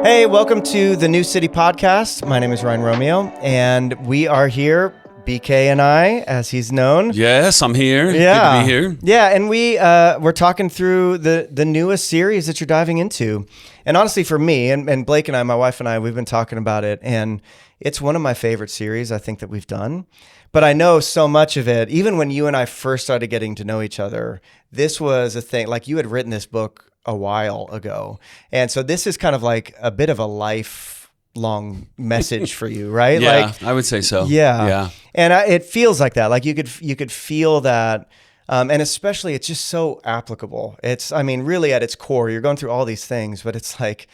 Hey, welcome to the New City Podcast. My name is Ryan Romeo, and we are here, BK and I, as he's known. Yes, I'm here. Yeah. Good to be here. Yeah, and we're talking through the newest series that you're diving into. And honestly, for me, and Blake and I, my wife and I, we've been talking about it, and it's one of my favorite series I think that we've done. But I know so much of it, even when you and I first started getting to know each other, this was a thing, like you had written this book a while ago. And so this is kind of like a bit of a lifelong message for you, right? Yeah, Like, I would say so. yeah. And it feels like that. Like you could feel that. And especially it's just so applicable. Really at its core, you're going through all these things, but it's like,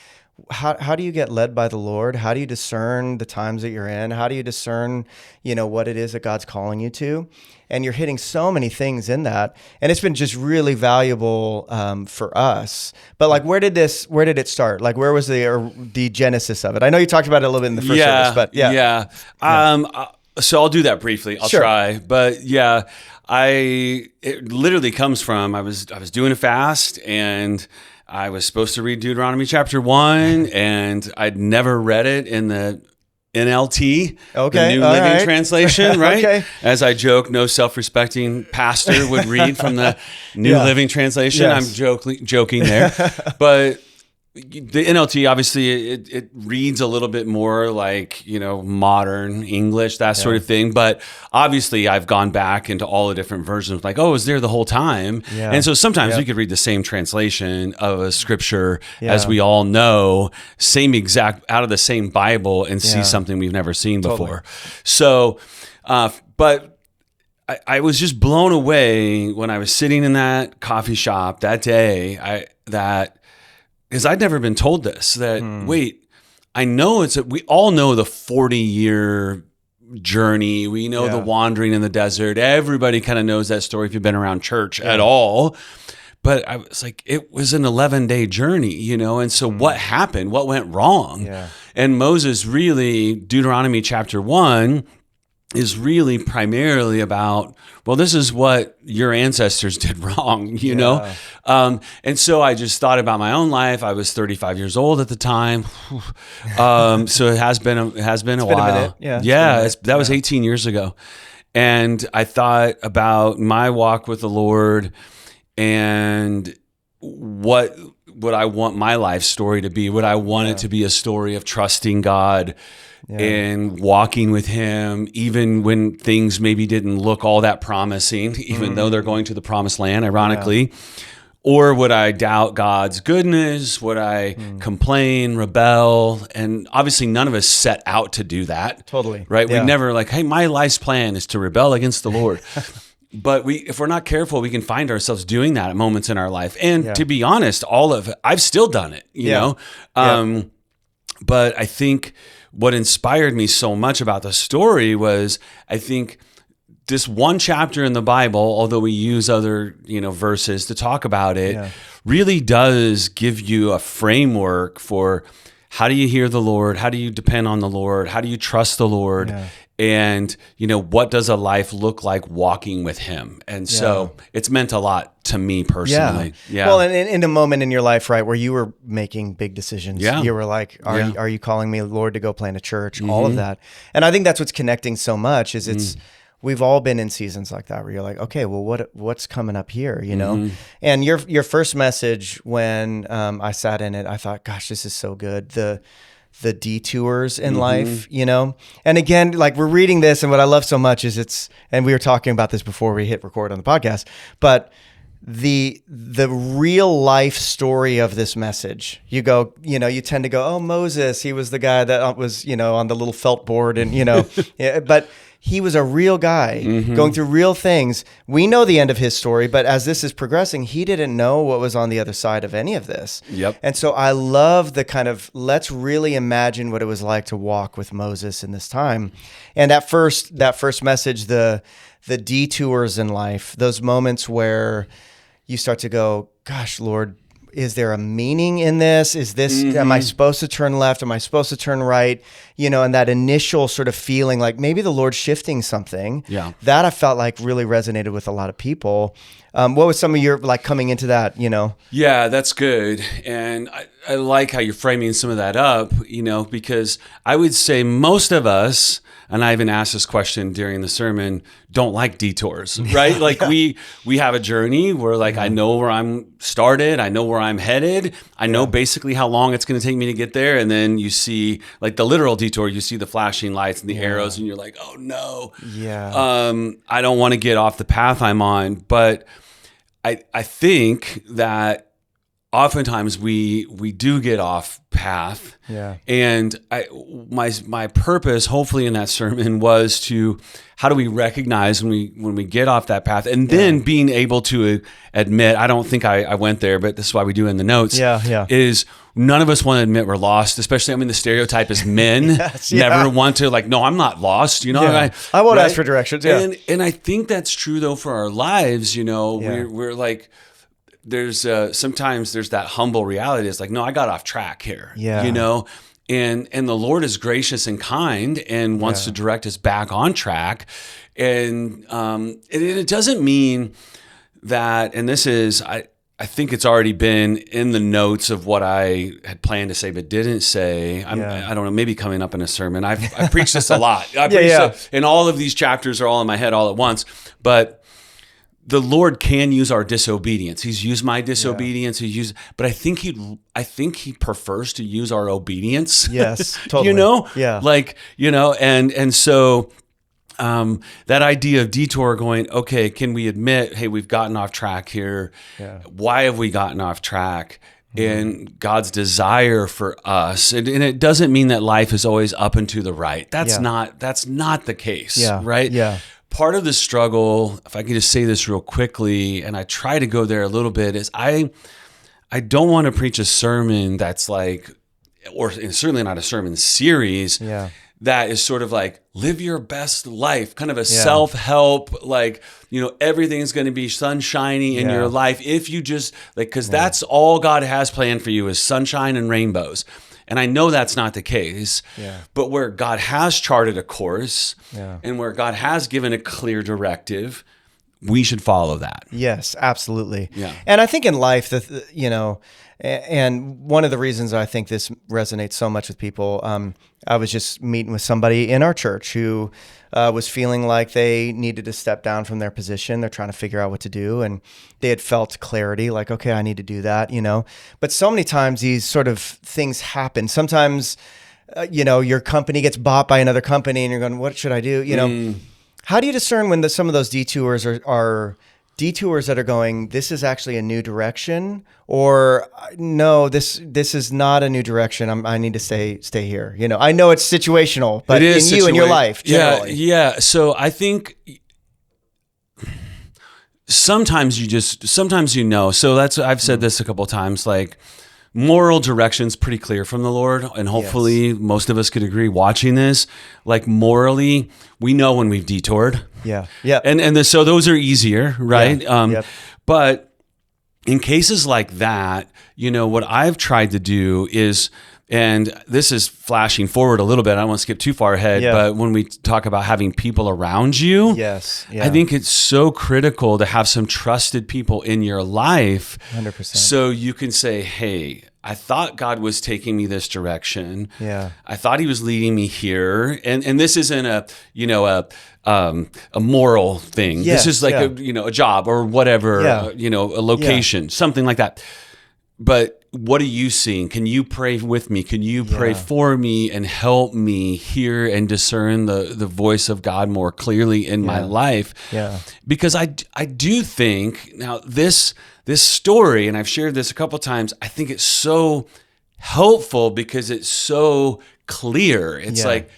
how do you get led by the Lord? How do you discern the times that you're in? How do you discern, what it is that God's calling you to? And you're hitting so many things in that. And it's been just really valuable for us. But like, where did it start? Like, where was the genesis of it? I know you talked about it a little bit in the first service, but yeah. So I'll do that briefly. I'll Sure. try. But yeah, it literally comes from, I was doing a fast and I was supposed to read Deuteronomy chapter 1 and I'd never read it in the NLT, the New Living Translation, right? Okay. As I joke, no self-respecting pastor would read from the New Living Translation. Yes. I'm joking there. But the NLT, obviously, it reads a little bit more like, modern English, that sort of thing. But obviously, I've gone back into all the different versions, like, oh, it was there the whole time. Yeah. And so sometimes we could read the same translation of a scripture, as we all know, same exact, out of the same Bible, and see something we've never seen before. So, but I was just blown away when I was sitting in that coffee shop that day, because I'd never been told this, that, wait, I know we all know the 40-year journey. We know the wandering in the desert. Everybody kind of knows that story if you've been around church at all. But I was like, it was an 11-day journey, and so what happened? What went wrong? Yeah. And Moses really, Deuteronomy chapter 1, is really primarily about, well, this is what your ancestors did wrong, know? And so I just thought about my own life. I was 35 years old at the time. So it has been a while. That was 18 years ago. And I thought about my walk with the Lord and what would I want my life story to be? Would I want it to be a story of trusting God and walking with Him, even when things maybe didn't look all that promising, even though they're going to the promised land, ironically? Or would I doubt God's goodness? Would I complain, rebel? And obviously none of us set out to do that. Totally. Right? Yeah. We never like, hey, my life's plan is to rebel against the Lord. But if we're not careful, we can find ourselves doing that at moments in our life. And to be honest, all of it, I've still done it, you know? But I think what inspired me so much about the story was, I think this one chapter in the Bible, although we use other, verses to talk about it, really does give you a framework for how do you hear the Lord? How do you depend on the Lord? How do you trust the Lord? Yeah. And, what does a life look like walking with Him? And so it's meant a lot to me personally. Yeah. Well, and in a moment in your life, right, where you were making big decisions, you were like, are you calling me, Lord, to go plant a church? All of that. And I think that's what's connecting so much is we've all been in seasons like that where you're like, okay, well, what's coming up here, And your first message when I sat in it, I thought, gosh, this is so good. The detours in life, And again, like we're reading this, and what I love so much is and we were talking about this before we hit record on the podcast, but the real life story of this message, you tend to go, oh, Moses, he was the guy that was, on the little felt board and, but he was a real guy going through real things. We know the end of his story, but as this is progressing, he didn't know what was on the other side of any of this. Yep. And so I love the kind of, let's really imagine what it was like to walk with Moses in this time. And that first message, the detours in life, those moments where you start to go, gosh, Lord, is there a meaning in this? Is this, am I supposed to turn left? Am I supposed to turn right? You know, and that initial sort of feeling like maybe the Lord's shifting something. Yeah. That I felt like really resonated with a lot of people. What was some of your, like, coming into that, you know? Yeah, that's good. And I like how you're framing some of that up, because I would say most of us, and I even asked this question during the sermon, don't like detours, right? Like we have a journey where like, I know where I'm started. I know where I'm headed. I know basically how long it's going to take me to get there. And then you see like the literal detour, you see the flashing lights and the arrows and you're like, oh no. Yeah. I don't want to get off the path I'm on. But I think that oftentimes we do get off path. Yeah. And my purpose, hopefully in that sermon, was to how do we recognize when we get off that path, and then being able to admit, I don't think I went there, but this is why we do in the notes. Yeah. Is none of us want to admit we're lost, especially, the stereotype is men never want to no, I'm not lost, I won't ask for directions. Yeah. And I think that's true though for our lives, we're like, there's sometimes there's that humble reality. It's like, no, I got off track here, and the Lord is gracious and kind and wants to direct us back on track. And it doesn't mean that, and this is, I think it's already been in the notes of what I had planned to say, but didn't say. I don't know, maybe coming up in a sermon. I preach this a lot. And all of these chapters are all in my head all at once, but the Lord can use our disobedience. He's used my disobedience. But I think he prefers to use our obedience. Yes, totally. And so that idea of detour, going, okay, can we admit, hey, we've gotten off track here. Yeah. Why have we gotten off track? And God's desire for us, and it doesn't mean that life is always up and to the right. That's not the case, right? Yeah. Part of the struggle, if I can just say this real quickly, and I try to go there a little bit, is I don't want to preach a sermon that's like, or certainly not a sermon series that is sort of like, live your best life, kind of a self-help, like, everything's going to be sunshiny in your life if you just, because that's all God has planned for you is sunshine and rainbows. And I know that's not the case, but where God has charted a course and where God has given a clear directive, we should follow that. Yes, absolutely. Yeah. And I think in life, and one of the reasons I think this resonates so much with people, I was just meeting with somebody in our church who was feeling like they needed to step down from their position. They're trying to figure out what to do. And they had felt clarity, like, okay, I need to do that, But so many times these sort of things happen. Sometimes, your company gets bought by another company and you're going, what should I do? How do you discern when some of those detours are detours that are going, this is actually a new direction, or no, this is not a new direction. I need to stay here. I know it's situational, but in you and your life, generally. Yeah. So I think sometimes So I've said this a couple of times, like, moral direction's pretty clear from the Lord, and hopefully most of us could agree watching this, like morally, we know when we've detoured. Yeah. So those are easier, right? But in cases like that, what I've tried to do is, and this is flashing forward a little bit, I don't want to skip too far ahead, but when we talk about having people around you, I think it's so critical to have some trusted people in your life. 100%. So you can say, hey, I thought God was taking me this direction. Yeah. I thought he was leading me here. And this isn't a moral thing. This is like a job or whatever, a location, something like that. But what are you seeing? Can you pray with me? Can you pray for me and help me hear and discern the voice of God more clearly in my life? Yeah. Because I do think, now this story, and I've shared this a couple of times, I think it's so helpful because it's so clear. It's like,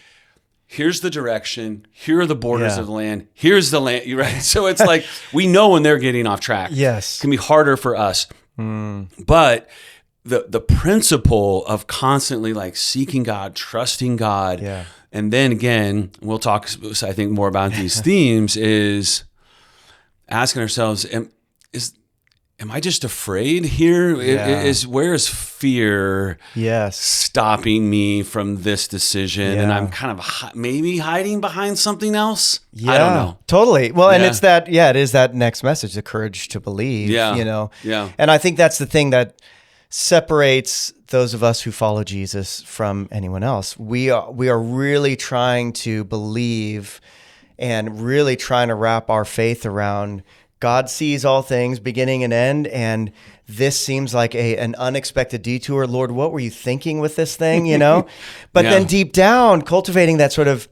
here's the direction, here are the borders of the land, here's the land, right? So it's like, we know when they're getting off track. Yes. It can be harder for us. But the principle of constantly like seeking God, trusting God, and then again, we'll talk, I think, more about these themes, is asking ourselves, am I just afraid here? Where is fear stopping me from this decision? And I'm kind of maybe hiding behind something else? I don't know. Totally. Well, and it's that, it is that next message, the courage to believe, And I think that's the thing that separates those of us who follow Jesus from anyone else. We are really trying to believe and really trying to wrap our faith around God sees all things, beginning and end, and this seems like an unexpected detour. Lord, what were you thinking with this thing, But then deep down, cultivating that sort of,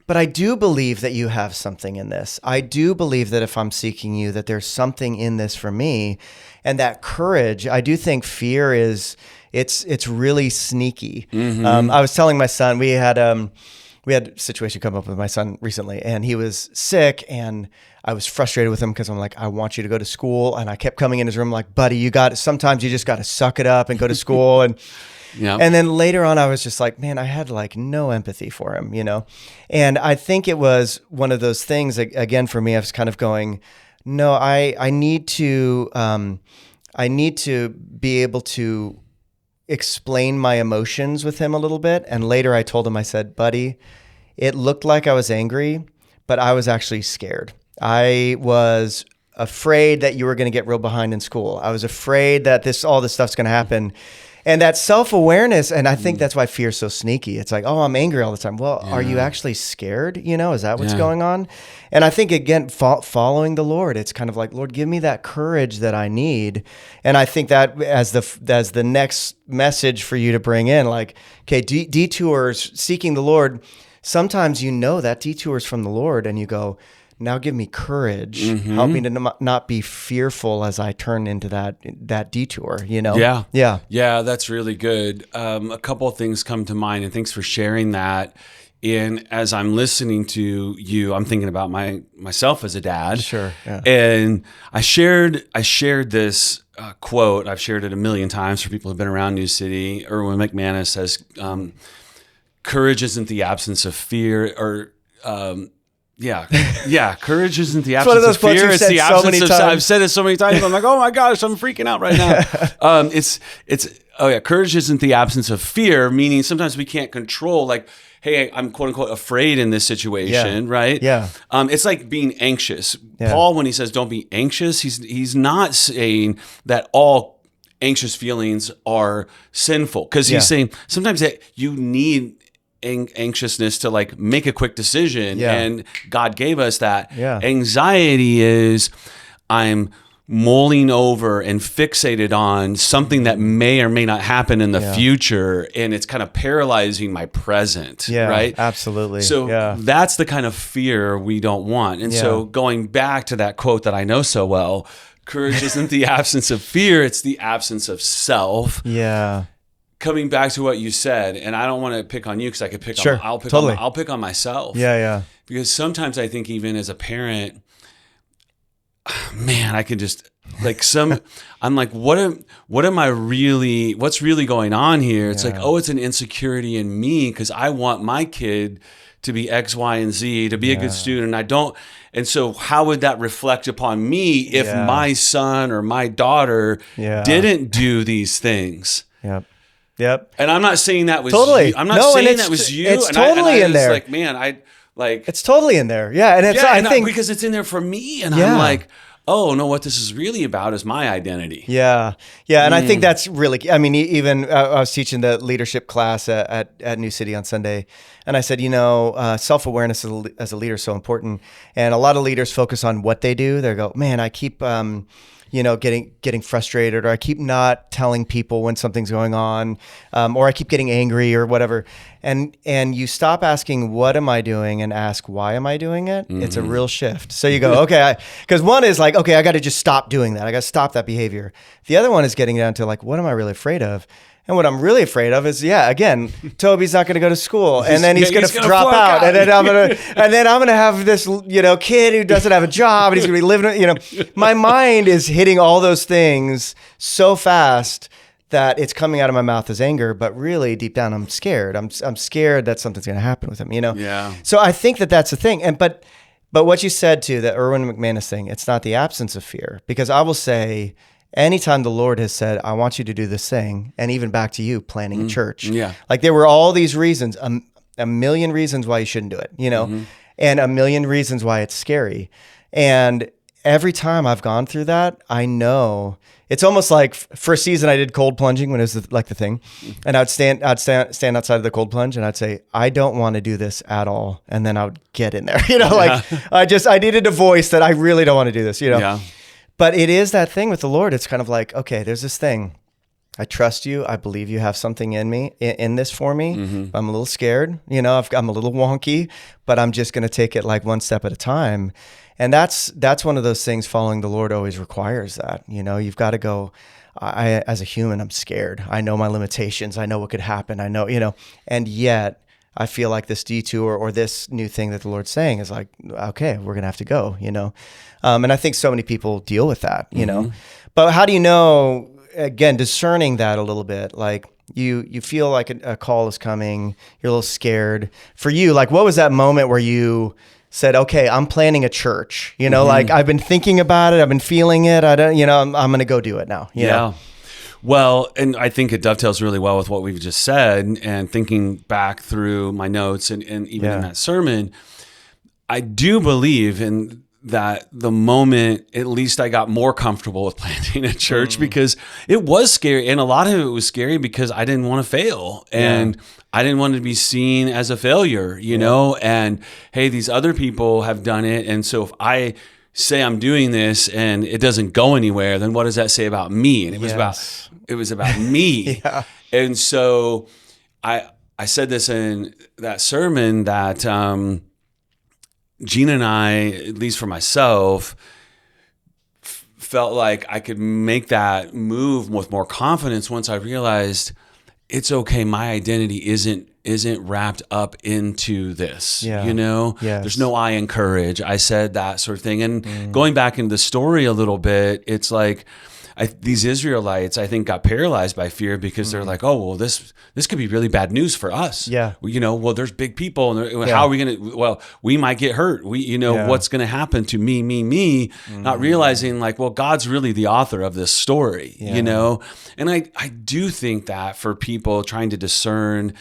but I do believe that you have something in this. I do believe that if I'm seeking you, that there's something in this for me. And that courage, I do think fear it's really sneaky. Mm-hmm. I was telling my son, we had a situation come up with my son recently, and he was sick, and I was frustrated with him because I'm like, I want you to go to school. And I kept coming in his room like, buddy, sometimes you just got to suck it up and go to school. And and then later on, I was just like, man, I had like no empathy for him, And I think it was one of those things, again, for me, I was kind of going, no, I need to be able to explain my emotions with him a little bit. And later I told him, I said, buddy, it looked like I was angry, but I was actually scared. I was afraid that you were going to get real behind in school. I was afraid that all this stuff's going to happen. And that self-awareness, and I think that's why fear is so sneaky. It's like, oh, I'm angry all the time. Well, are you actually scared? Is that what's going on? And I think, again, following the Lord, it's kind of like, Lord, give me that courage that I need. And I think that as the next message for you to bring in, like, okay, detours, seeking the Lord, sometimes that detours from the Lord, and you go, now give me courage. Mm-hmm. Help me to not be fearful as I turn into that detour, Yeah. That's really good. A couple of things come to mind, and thanks for sharing that. And as I'm listening to you, I'm thinking about myself as a dad. Sure. Yeah. And I shared this quote. I've shared it a million times for people who've been around New City. Erwin McManus says, courage isn't the absence of fear, or courage isn't the absence of fear. It's the absence of. I've said it so many times. I'm like, oh my gosh, I'm freaking out right now. Courage isn't the absence of fear, meaning sometimes we can't control. Like, hey, I'm quote unquote afraid in this situation, right? Yeah. It's like being anxious. Yeah. Paul, when he says don't be anxious, he's not saying that all anxious feelings are sinful, because he's saying sometimes that you need anxiousness to like make a quick decision, and God gave us that. Anxiety is I'm mulling over and fixated on something that may or may not happen in the future, and it's kind of paralyzing my present, right? Absolutely. So that's the kind of fear we don't want. And so going back to that quote that I know so well, courage isn't the absence of fear, it's the absence of self. Coming back to what you said, and I don't want to pick on you because I could pick on, I'll pick on myself. Because sometimes I think even as a parent, man, I can just I'm like, what's really going on here? It's like, it's an insecurity in me because I want my kid to be X, Y, and Z, to be a good student. I don't. And so how would that reflect upon me if my son or my daughter didn't do these things? Yep. And I'm not saying that was totally. You. I'm not saying that was you. It's totally in there. Like, man, it's totally in there. Yeah. And I think because it's in there for me, and I'm like, oh no, what this is really about is my identity. Yeah. And I think that's really, I mean, even I was teaching the leadership class at New City on Sunday, and I said, self-awareness as a leader is so important. And a lot of leaders focus on what they do. They go, man, I keep, getting frustrated, or I keep not telling people when something's going on, or I keep getting angry or whatever. And you stop asking, what am I doing, and ask, why am I doing it? Mm-hmm. It's a real shift. So you go, okay, because one is like, okay, I got to just stop doing that. I got to stop that behavior. The other one is getting down to like, what am I really afraid of? And what I'm really afraid of is, again, Toby's not going to go to school, and then he's going to drop out, and then I'm going to have this, kid who doesn't have a job, and he's going to be living, my mind is hitting all those things so fast that it's coming out of my mouth as anger, but really deep down, I'm scared. I'm scared that something's going to happen with him, Yeah. So I think that's the thing. But what you said too, the Erwin McManus thing, it's not the absence of fear, because I will say, anytime the Lord has said, I want you to do this thing, and even back to you planning a church, like there were all these reasons, a million reasons why you shouldn't do it, and a million reasons why it's scary. And every time I've gone through that, I know it's almost like for a season I did cold plunging when it was like the thing, and I'd stand outside of the cold plunge and I'd say, I don't want to do this at all, and then I would get in there, like I needed a voice that I really don't want to do this, Yeah. But it is that thing with the Lord. It's kind of like, okay, there's this thing. I trust you. I believe you have something in me, in this for me. Mm-hmm. I'm a little scared, I'm a little wonky, but I'm just going to take it like one step at a time. And that's one of those things following the Lord always requires that, you've got to go, I, as a human, I'm scared. I know my limitations. I know what could happen. I know, and yet I feel like this detour or this new thing that the Lord's saying is like, okay, we're going to have to go, and I think so many people deal with that, Mm-hmm. But how do you know, again, discerning that a little bit, like you feel like a call is coming, you're a little scared. For you, like, what was that moment where you said, okay, I'm planning a church, Mm-hmm. like I've been thinking about it, I've been feeling it, I'm going to go do it now. Yeah. Well, and I think it dovetails really well with what we've just said, and thinking back through my notes and even in that sermon, I do believe in that the moment, at least I got more comfortable with planting a church because it was scary. And a lot of it was scary because I didn't want to fail and I didn't want to be seen as a failure, you know, and hey, these other people have done it. And so if I say I'm doing this and it doesn't go anywhere, then what does that say about me? And it was about me. And so I said this in that sermon that, Gina and I, at least for myself, felt like I could make that move with more confidence once I realized it's okay. My identity isn't wrapped up into this, There's no I encourage. I said that sort of thing. And going back into the story a little bit, it's like, these Israelites, I think, got paralyzed by fear because they're like, oh, well, this could be really bad news for us. Yeah. Well, there's big people, and how are we going to? Well, we might get hurt. What's going to happen to me? Not realizing, like, well, God's really the author of this story, And I do think that for people trying to discern,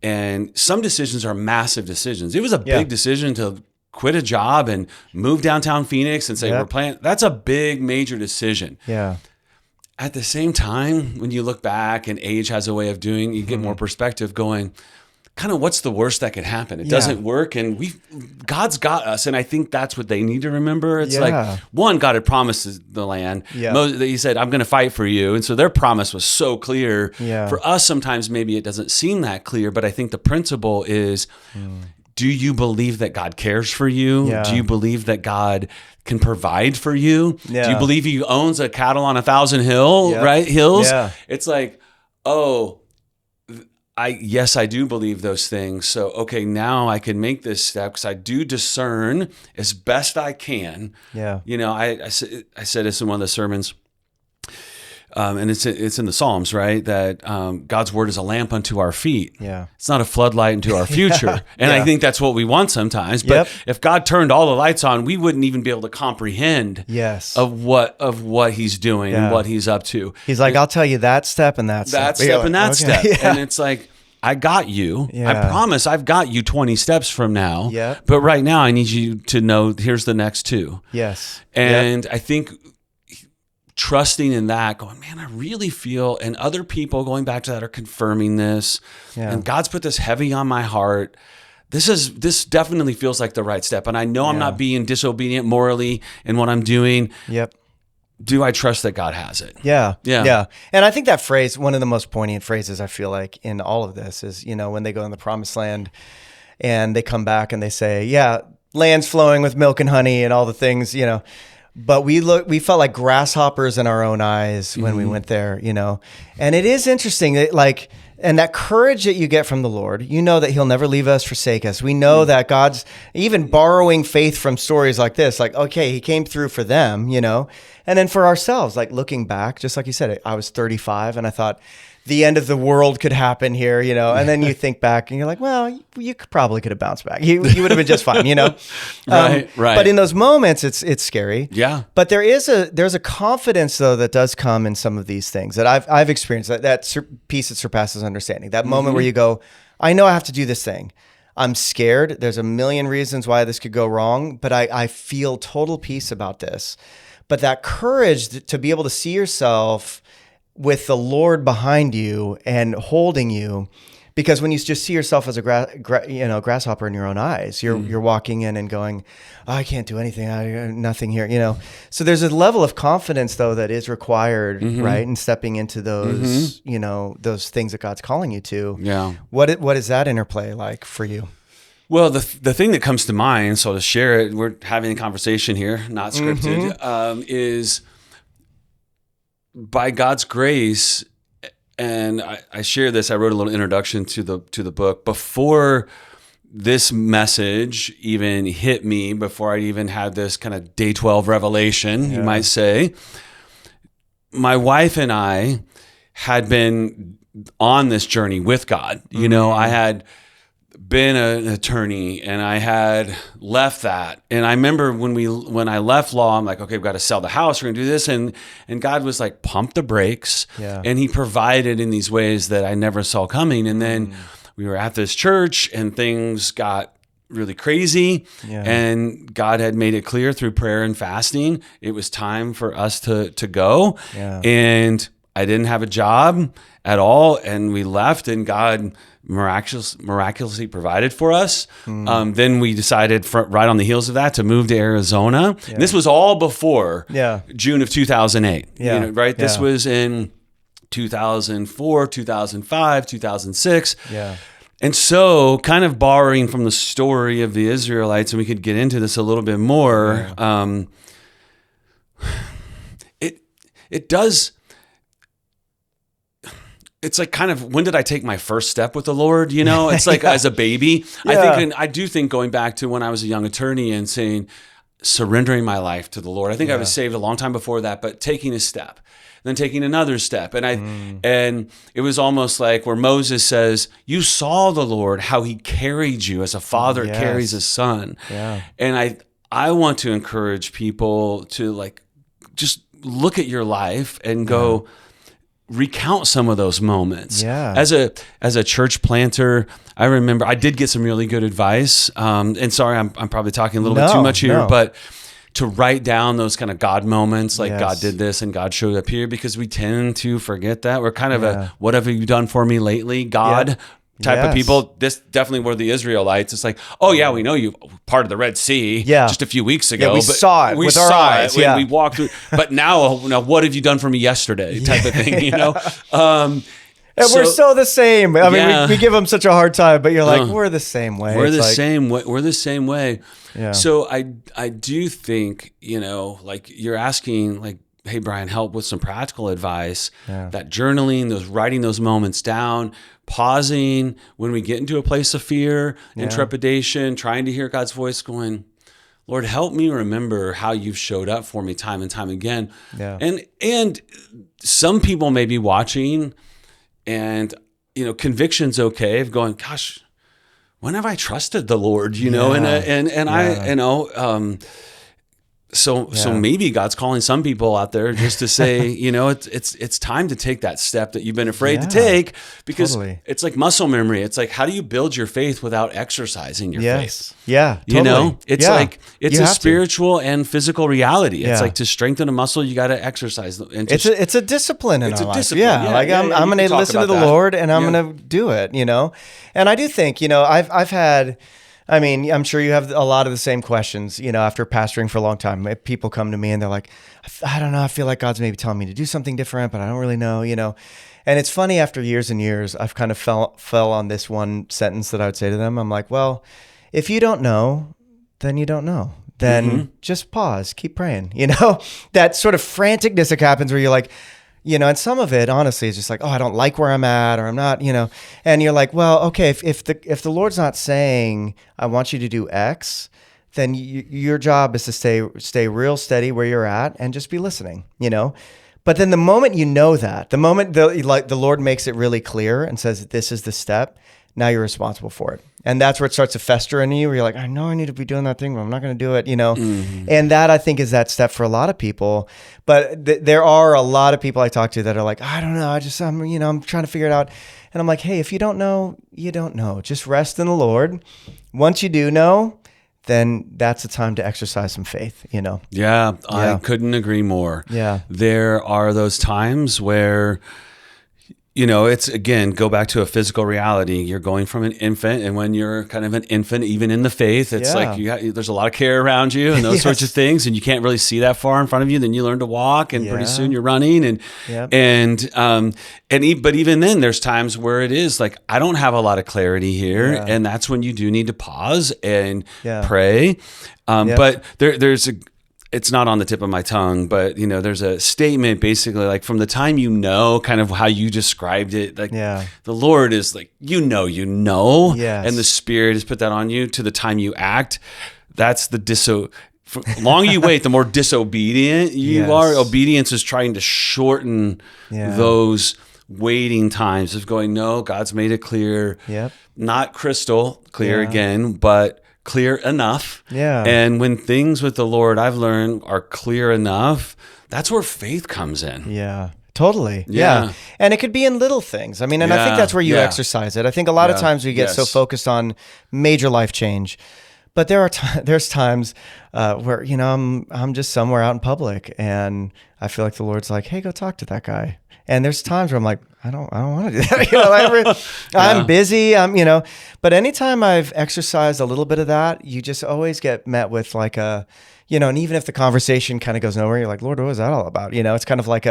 and some decisions are massive decisions. It was a big decision to quit a job and move downtown Phoenix and say we're planning. That's a big, major decision. Yeah. At the same time, when you look back and age has a way of doing, you get more perspective going, kind of what's the worst that could happen? It doesn't work. And God's got us. And I think that's what they need to remember. It's like, one, God had promised the land. Yeah. He said, I'm going to fight for you. And so their promise was so clear. Yeah. For us, sometimes maybe it doesn't seem that clear, but I think the principle is, do you believe that God cares for you? Yeah. Do you believe that God can provide for you? Yeah. Do you believe He owns a cattle on 1,000 hills? Yeah. It's like, I do believe those things. So, okay, now I can make this step because I do discern as best I can. Yeah. I said this in one of the sermons. And it's in the Psalms, right? That God's word is a lamp unto our feet. Yeah, it's not a floodlight into our future. And I think that's what we want sometimes. But if God turned all the lights on, we wouldn't even be able to comprehend of what He's doing and what He's up to. He's like, I'll tell you that step and that step. That step and that step. Yeah. And it's like, I got you. Yeah. I promise I've got you 20 steps from now. Yeah. But right now I need you to know here's the next 2. Yes. And I think trusting in that, going, man, I really feel, and other people going back to that are confirming this. Yeah. And God's put this heavy on my heart. This definitely feels like the right step. And I know I'm not being disobedient morally in what I'm doing. Yep. Do I trust that God has it? Yeah. And I think that phrase, one of the most poignant phrases I feel like in all of this is, when they go in the promised land and they come back and they say, land's flowing with milk and honey and all the things, but we felt like grasshoppers in our own eyes when we went there, and it is interesting that and that courage that you get from the Lord, that He'll never leave us, forsake us. We know that God's even borrowing faith from stories like this, like, okay, He came through for them, and then for ourselves, like looking back, just like you said, I was 35 and I thought the end of the world could happen here, and then you think back and you're like, well, you probably could have bounced back. You would have been just fine, Right. But in those moments, it's scary. Yeah. But there's a confidence though that does come in some of these things that I've experienced. That peace that surpasses understanding. That moment where you go, I know I have to do this thing. I'm scared. There's a million reasons why this could go wrong, but I feel total peace about this. But that courage to be able to see yourself with the Lord behind you and holding you, because when you just see yourself as a grasshopper in your own eyes, you're walking in and going, oh, I can't do anything, nothing here, So there's a level of confidence though that is required, right, in stepping into those, those things that God's calling you to. Yeah. What is that interplay like for you? Well, the thing that comes to mind, so to share it, we're having a conversation here, not scripted, is by God's grace. And I share this. I wrote a little introduction to the book before this message even hit me, before I even had this kind of day 12 revelation, you might say. My wife and I had been on this journey with God. I had been an attorney and I had left that. And I remember when I left law, I'm like, okay, we've got to sell the house. We're going to do this. And God was like, pump the brakes. Yeah. And he provided in these ways that I never saw coming. And then we were at this church and things got really crazy. Yeah. And God had made it clear through prayer and fasting, it was time for us to go. Yeah. And I didn't have a job at all. And we left and God miraculously provided for us. Then we decided right on the heels of that to move to Arizona. Yeah. And this was all before June of 2008, right? This was in 2004, 2005, 2006. Yeah. And so kind of borrowing from the story of the Israelites, and we could get into this a little bit more, it does... It's like kind of, when did I take my first step with the Lord? It's like as a baby. Yeah. I do think going back to when I was a young attorney and saying, surrendering my life to the Lord. I think I was saved a long time before that, but taking a step, then taking another step. And and it was almost like where Moses says, you saw the Lord, how he carried you as a father carries a son. Yeah. And I want to encourage people to like, just look at your life and go, recount some of those moments. Yeah. As a church planter, I remember I did get some really good advice. And sorry, I'm probably talking a little bit too much here, but to write down those kind of God moments, like God did this and God showed up here, because we tend to forget that. We're kind of a, what have you done for me lately, God type of people. This definitely were the Israelites. It's like, oh yeah, we know you parted the Red Sea just a few weeks ago. Yeah, we saw it with our eyes. When we walked through. But now, what have you done for me yesterday? Type of thing, And we're so the same. I mean, we give them such a hard time, but you're like, we're the same way. We're the same way. We're the same way. Yeah. So I do think, like you're asking, like, hey, Brian, help with some practical advice. Yeah. That journaling, writing those moments down, pausing when we get into a place of fear and trepidation, trying to hear God's voice going, Lord, help me remember how you've showed up for me time and time again. Yeah. And some people may be watching and, conviction's okay of going, gosh, when have I trusted the Lord, So maybe God's calling some people out there just to say, it's time to take that step that you've been afraid to take, because it's like muscle memory. It's like, how do you build your faith without exercising your faith? Yeah, totally. It's like, it's a spiritual and physical reality. It's like, to strengthen a muscle, you got to exercise. And it's a discipline in our life. Discipline. Yeah, I'm going to listen to the Lord and I'm going to do it, And I do think, I've had... I mean, I'm sure you have a lot of the same questions, after pastoring for a long time. People come to me and they're like, I don't know, I feel like God's maybe telling me to do something different, but I don't really know, And it's funny, after years and years, I've kind of fell on this one sentence that I would say to them. I'm like, well, if you don't know, then you don't know. Then just pause, keep praying, That sort of franticness that happens where you're like, and some of it, honestly, is just like, oh, I don't like where I'm at, or I'm not, and you're like, well, okay, if the Lord's not saying, I want you to do X, then your job is to stay real steady where you're at and just be listening, But then the moment the moment the Lord makes it really clear and says, this is the step, now you're responsible for it. And that's where it starts to fester in you, where you're like, I know I need to be doing that thing, but I'm not going to do it, And that, I think, is that step for a lot of people. But there are a lot of people I talk to that are like, I don't know, I'm trying to figure it out. And And I'm like, hey, if you don't know, you don't know. Just rest in the Lord. Once you do know, then that's the time to exercise some faith, you know? Yeah, I couldn't agree more. Yeah. There are those times where, you know, it's, again, go back to a physical reality. You're going from an infant, and when you're kind of an infant, even in the faith, it's like there's a lot of care around you and those sorts of things, and you can't really see that far in front of you. Then you learn to walk, and pretty soon you're running, but even then, there's times where it is like, I don't have a lot of clarity here, and that's when you do need to pause and pray. But there's it's not on the tip of my tongue, but, you know, there's a statement basically like, from the time, you know, kind of how you described it, like the Lord is like, you know, and the Spirit has put that on you, to the time you act. That's the the longer you wait, the more disobedient you are. Obedience is trying to shorten those waiting times of going, no, God's made it clear, not crystal clear again, but clear enough. And when things with the Lord, I've learned, are clear enough, that's where faith comes in. Yeah. Totally. Yeah. And it could be in little things. I mean, and I think that's where you exercise it. I think a lot of times we get so focused on major life change, but there's times where, you know, I'm just somewhere out in public, and I feel like the Lord's like, hey, go talk to that guy. And there's times where I'm like, I don't want to do that. You know, I'm busy. You know, but anytime I've exercised a little bit of that, you just always get met with like a, you know, and even if the conversation kind of goes nowhere, you're like, Lord, what was that all about? You know, it's kind of like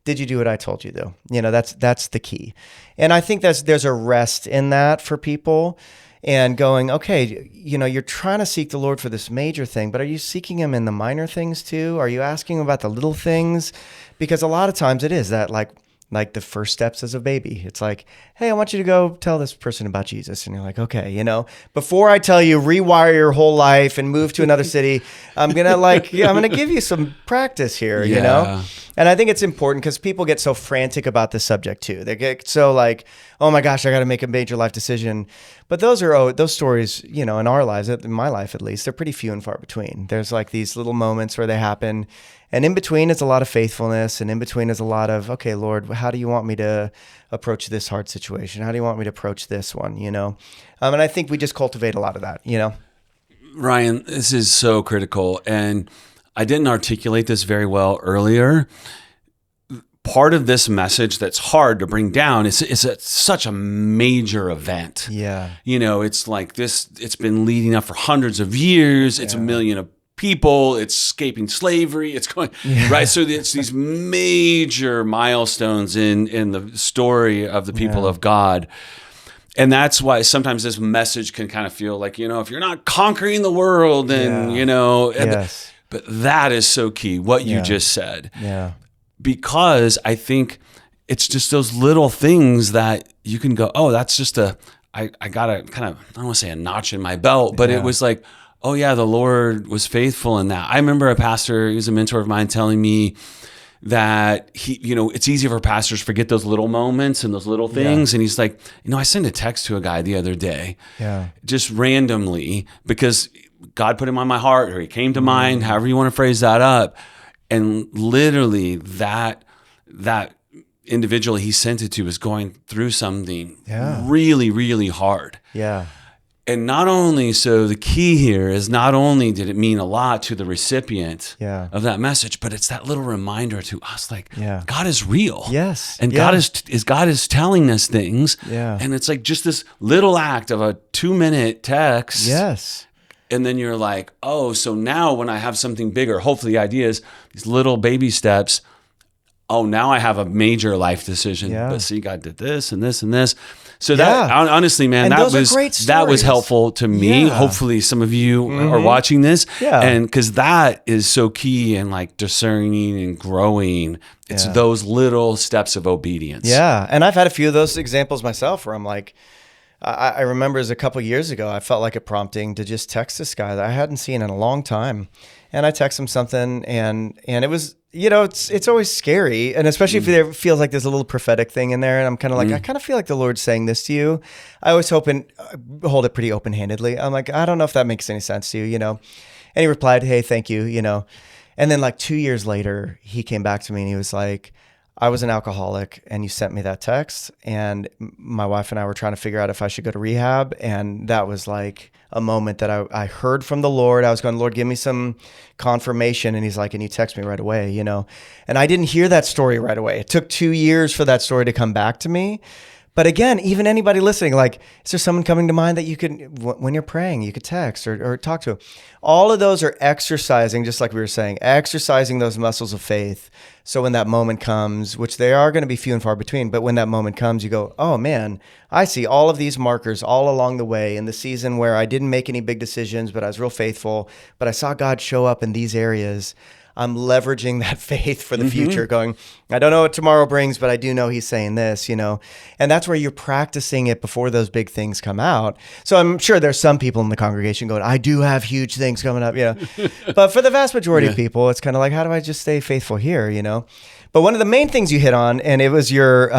did you do what I told you to? You know, that's the key. And I think there's a rest in that for people, and going, okay, you know, you're trying to seek the Lord for this major thing, but are you seeking him in the minor things too? Are you asking about the little things? Because a lot of times it is that like the first steps as a baby. It's like, hey, I want you to go tell this person about Jesus. And you're like, okay, you know, before I tell you rewire your whole life and move to another city, I'm going to give you some practice here, you know? And I think it's important because people get so frantic about this subject too. They get so like, oh my gosh, I got to make a major life decision. But those stories, you know, in our lives, in my life at least, they're pretty few and far between. There's like these little moments where they happen. And in between is a lot of faithfulness, and in between is a lot of, okay, Lord, how do you want me to approach this hard situation? How do you want me to approach this one, you know? And I think we just cultivate a lot of that, you know? Ryan, this is so critical. And I didn't articulate this very well earlier. Part of this message that's hard to bring down is such a major event. Yeah. You know, it's like this, it's been leading up for hundreds of years. It's a million of people, it's escaping slavery, it's going right. So it's these major milestones in the story of the people of God. And that's why sometimes this message can kind of feel like, you know, if you're not conquering the world, then, you know, but that is so key, what you just said. Yeah. Because I think it's just those little things that you can go, oh, that's just I got a kind of, I don't want to say a notch in my belt, but it was like, oh yeah, the Lord was faithful in that. I remember a pastor, he was a mentor of mine, telling me that it's easy for pastors to forget those little moments and those little things. And he's like, you know, I sent a text to a guy the other day, just randomly, because God put him on my heart, or he came to mind, however you want to phrase that up. And literally that individual he sent it to was going through something really, really hard. Yeah. And not only, so the key here is not only did it mean a lot to the recipient of that message, but it's that little reminder to us, like, God is real. Yes. And God is telling us things. Yeah. And it's like just this little act of a 2-minute text. Yes. And then you're like, oh, so now when I have something bigger, hopefully the idea is these little baby steps. Oh, now I have a major life decision. Yeah. But see, God did this and this and this. So that, honestly, man, that was helpful to me. Yeah. Hopefully some of you are watching this. Yeah. And because that is so key in like discerning and growing. It's those little steps of obedience. Yeah. And I've had a few of those examples myself where I'm like, I remember as a couple of years ago, I felt like a prompting to just text this guy that I hadn't seen in a long time. And I text him something, and it was, you know, it's always scary. And especially if there feels like there's a little prophetic thing in there. And I'm kind of like, I kind of feel like the Lord's saying this to you. I always hold it pretty open-handedly. I'm like, I don't know if that makes any sense to you, you know? And he replied, hey, thank you, you know? And then like 2 years later, he came back to me and he was like, I was an alcoholic and you sent me that text, and my wife and I were trying to figure out if I should go to rehab. And that was like a moment that I heard from the Lord. I was going, Lord, give me some confirmation. And he's like, and you text me right away, you know? And I didn't hear that story right away. It took 2 years for that story to come back to me. But again, even anybody listening, like, is there someone coming to mind that you could, when you're praying, you could text or talk to? All of those are exercising, just like we were saying, exercising those muscles of faith. So when that moment comes, which they are going to be few and far between, but when that moment comes, you go, oh man, I see all of these markers all along the way in the season where I didn't make any big decisions, but I was real faithful, but I saw God show up in these areas. I'm leveraging that faith for the future, going, I don't know what tomorrow brings, but I do know he's saying this, you know, and that's where you're practicing it before those big things come out. So I'm sure there's some people in the congregation going, I do have huge things coming up, you know, but for the vast majority of people, it's kind of like, how do I just stay faithful here, you know? But one of the main things you hit on, and it was your,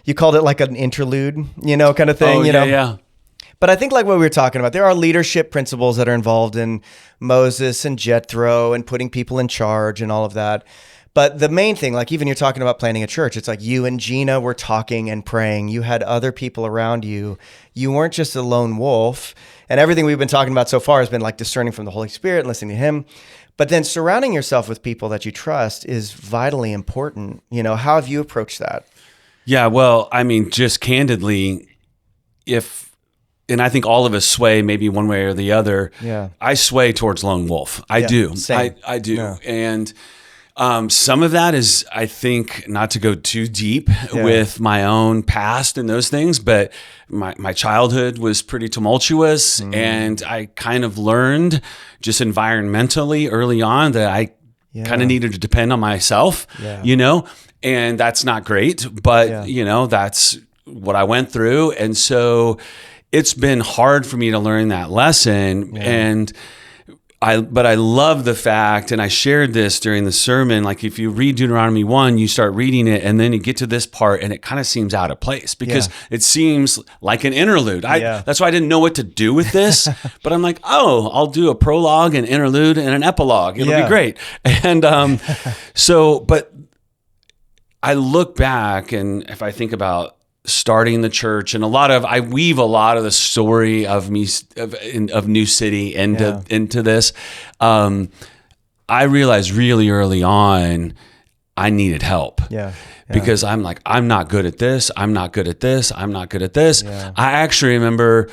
you called it like an interlude, you know, kind of thing, you know? Yeah. But I think like what we were talking about, there are leadership principles that are involved in Moses and Jethro and putting people in charge and all of that. But the main thing, like even you're talking about planning a church, it's like you and Gina were talking and praying. You had other people around you. You weren't just a lone wolf. And everything we've been talking about so far has been like discerning from the Holy Spirit and listening to him. But then surrounding yourself with people that you trust is vitally important. You know, how have you approached that? Yeah, well, I mean, just candidly, and I think all of us sway maybe one way or the other. Yeah. I sway towards lone wolf. I do. Same. I do. Yeah. And some of that is, I think, not to go too deep with my own past and those things, but my childhood was pretty tumultuous, and I kind of learned just environmentally early on that I kind of needed to depend on myself, you know, and that's not great, but you know, that's what I went through. And so it's been hard for me to learn that lesson. And but I love the fact, and I shared this during the sermon, like if you read Deuteronomy 1, you start reading it and then you get to this part and it kind of seems out of place because it seems like an interlude. That's why I didn't know what to do with this, but I'm like, oh, I'll do a prologue, an interlude, and an epilogue. It'll be great. And but I look back, and if I think about starting the church, and I weave a lot of the story of me of New City into this. I realized really early on I needed help. Because I'm like, I'm not good at this. I'm not good at this. I'm not good at this. I actually remember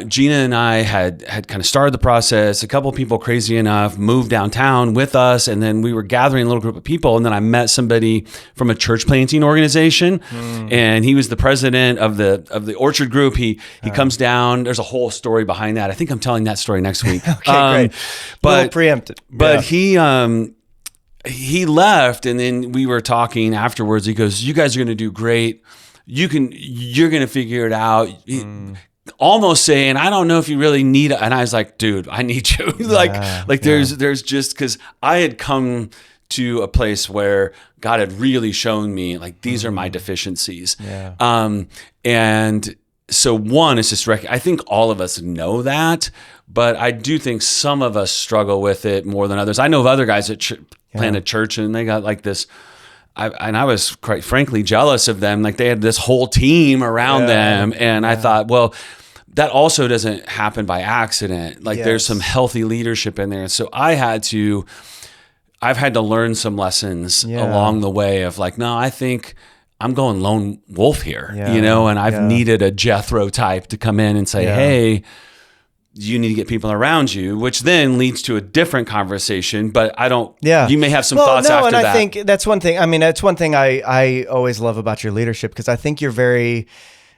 Gina and I had kind of started the process. A couple of people, crazy enough, moved downtown with us, and then we were gathering a little group of people. And then I met somebody from a church planting organization, and he was the president of the Orchard Group. He comes down. There's a whole story behind that. I think I'm telling that story next week. Okay, great. But preempted. But he left, and then we were talking afterwards. He goes, "You guys are going to do great. You're going to figure it out." Almost saying, I don't know if you really need it. And I was like, dude, I need you. There's just, because I had come to a place where God had really shown me, like, these are my deficiencies. And so one is just, I think all of us know that, but I do think some of us struggle with it more than others. I know of other guys that plant a church and they got like this, I was quite frankly jealous of them. Like they had this whole team around them. And I thought, well, that also doesn't happen by accident. Like there's some healthy leadership in there. And so I've had to learn some lessons along the way of like, no, I think I'm going lone wolf here, you know, and I've needed a Jethro type to come in and say, hey, you need to get people around you, which then leads to a different conversation. But I don't, you may have some thoughts after that. I think that's one thing. I mean, that's one thing I always love about your leadership, because I think you're very,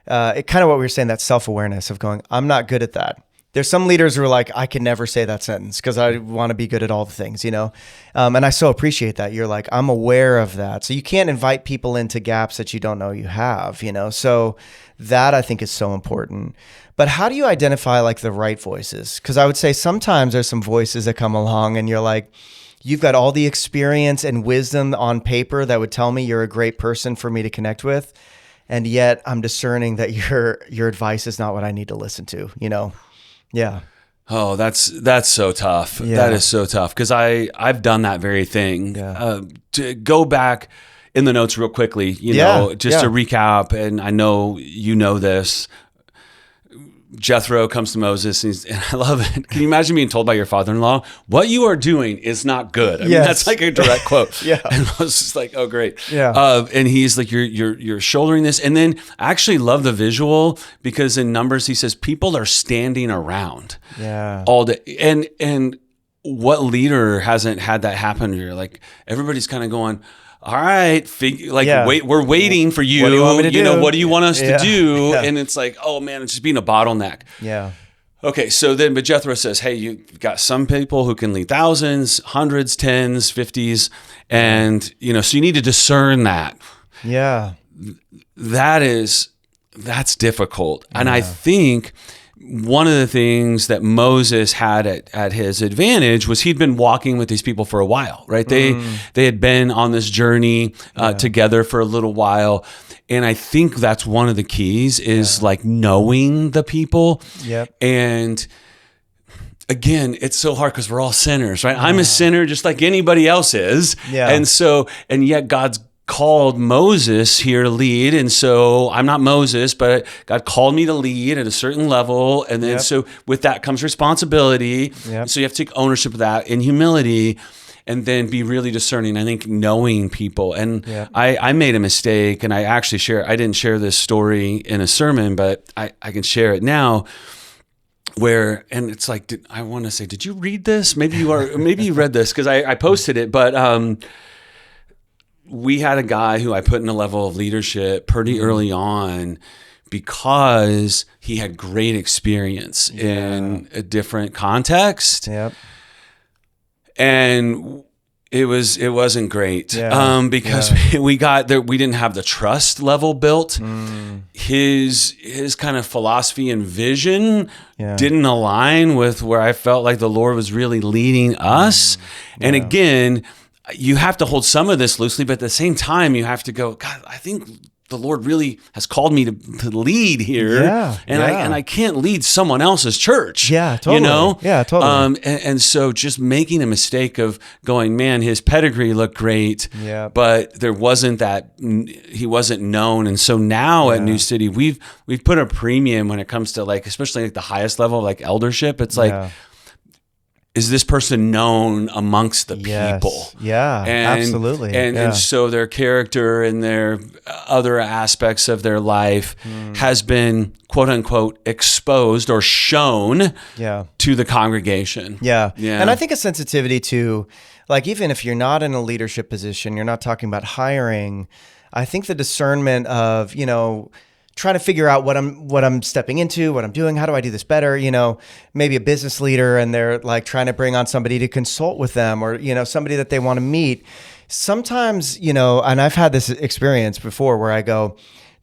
kind of what we were saying, that self-awareness of going, I'm not good at that. There's some leaders who are like, I can never say that sentence because I want to be good at all the things, you know? And I so appreciate that. You're like, I'm aware of that. So you can't invite people into gaps that you don't know you have, you know? So that I think is so important. But how do you identify like the right voices? Because I would say sometimes there's some voices that come along and you're like, you've got all the experience and wisdom on paper that would tell me you're a great person for me to connect with. And yet I'm discerning that your advice is not what I need to listen to, you know? Yeah. Oh, that's so tough. That is so tough. Because I've done that very thing. To go back in the notes real quickly, just to recap, and I know you know this. Jethro comes to Moses, and I love it. Can you imagine being told by your father-in-law, what you are doing is not good? I mean, that's like a direct quote. Yeah. And Moses is like, oh, great. Yeah. And he's like, you're shouldering this. And then I actually love the visual, because in Numbers, he says, people are standing around all day. And what leader hasn't had that happen? You're like, everybody's kind of going, all right, wait, we're waiting for you. What do you want me to do? What do you want us to do? Yeah. And it's like, oh man, it's just being a bottleneck. Yeah. Okay, so then, but Jethro says, hey, you've got some people who can lead thousands, hundreds, tens, 50s, and so you need to discern that. Yeah. That's difficult. And I think one of the things that Moses had at his advantage was he'd been walking with these people for a while, right? They had been on this journey together for a little while. And I think that's one of the keys is like knowing the people. Yep. And again, it's so hard because we're all sinners, right? I'm a sinner just like anybody else is. Yeah. And yet God's called Moses here to lead. And so I'm not Moses, but God called me to lead at a certain level. And then so with that comes responsibility. Yep. So you have to take ownership of that in humility, and then be really discerning. I think knowing people. And I made a mistake, and I actually I didn't share this story in a sermon, but I can share it now. And it's like, I want to say, did you read this? Maybe you read this, because I posted it, but we had a guy who I put in a level of leadership pretty early on because he had great experience in a different context. Yep. And it wasn't great because we didn't have the trust level built. His kind of philosophy and vision didn't align with where I felt like the Lord was really leading us. And again, you have to hold some of this loosely, but at the same time, you have to go, God, I think the Lord really has called me to lead here. And I can't lead someone else's church. Yeah, totally. Yeah, totally. And so just making a mistake of going, man, his pedigree looked great, but there wasn't he wasn't known. And so now at New City, we've put a premium when it comes to especially the highest level, like eldership. It's is this person known amongst the people? Yeah, absolutely. And so their character and their other aspects of their life has been, quote unquote, exposed or shown to the congregation. Yeah. And I think a sensitivity to, even if you're not in a leadership position, you're not talking about hiring, I think the discernment of, trying to figure out what I'm stepping into, what I'm doing, how do I do this better? Maybe a business leader, and they're trying to bring on somebody to consult with them, or somebody that they want to meet. Sometimes, and I've had this experience before where I go,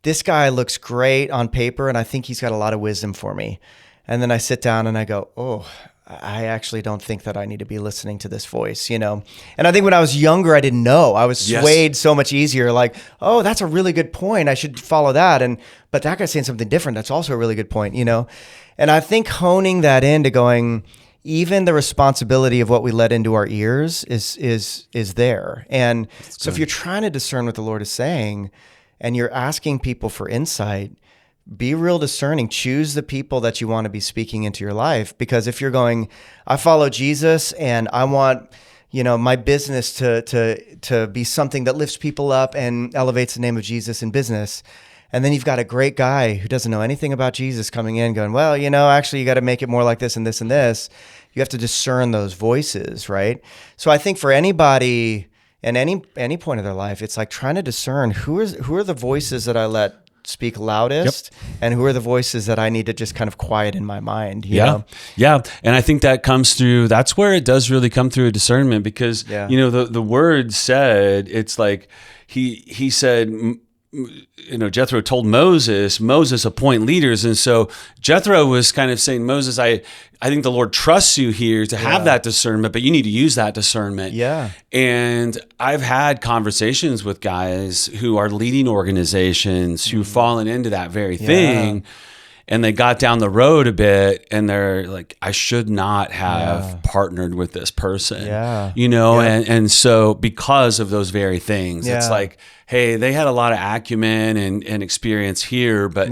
this guy looks great on paper, and I think he's got a lot of wisdom for me. And then I sit down and I go, oh, I actually don't think that I need to be listening to this voice, And I think when I was younger, I didn't know. I was swayed so much easier, oh, that's a really good point. I should follow that. But that guy's saying something different. That's also a really good point, And I think honing that into going, even the responsibility of what we let into our ears is there. And so if you're trying to discern what the Lord is saying, and you're asking people for insight, be real discerning. Choose the people that you want to be speaking into your life. Because if you're going, I follow Jesus and I want, my business to be something that lifts people up and elevates the name of Jesus in business. And then you've got a great guy who doesn't know anything about Jesus coming in going, well, actually you got to make it more like this and this and this. You have to discern those voices, right? So I think for anybody in any point of their life, it's trying to discern who are the voices that I let speak loudest, and who are the voices that I need to just kind of quiet in my mind. You know? And I think that comes through, that's where it does really come through a discernment, because the word said, it's he said, Jethro told Moses appoint leaders. And so Jethro was kind of saying, Moses, I think the Lord trusts you here to have that discernment, but you need to use that discernment. Yeah. And I've had conversations with guys who are leading organizations who've fallen into that very thing. And they got down the road a bit and they're like, I should not have partnered with this person, And so because of those very things, it's hey, they had a lot of acumen and experience here, but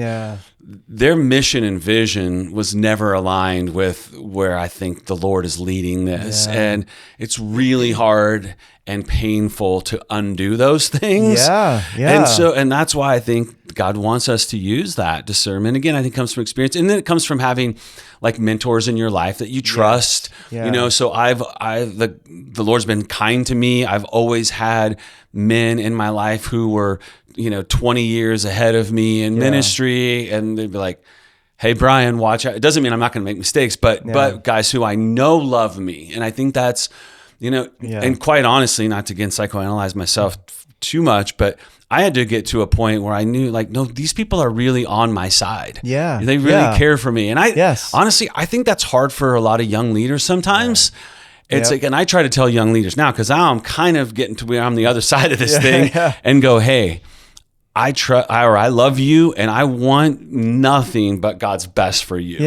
their mission and vision was never aligned with where I think the Lord is leading this. And it's really hard and painful to undo those things. And that's why I think God wants us to use that discernment. Again, I think it comes from experience, and then it comes from having like mentors in your life that you trust. So the Lord's been kind to me. I've always had men in my life who were 20 years ahead of me in ministry, and they'd be like, hey, Brian, watch out. It doesn't mean I'm not going to make mistakes, but guys who I know love me. And I think that's, and quite honestly, not to again psychoanalyze myself too much, but I had to get to a point where I knew, like, no, these people are really on my side. They really care for me. And honestly, I think that's hard for a lot of young leaders sometimes. It's like, and I try to tell young leaders now, because now I'm kind of getting to where I'm the other side of this thing, and go, hey, I love you, and I want nothing but God's best for you.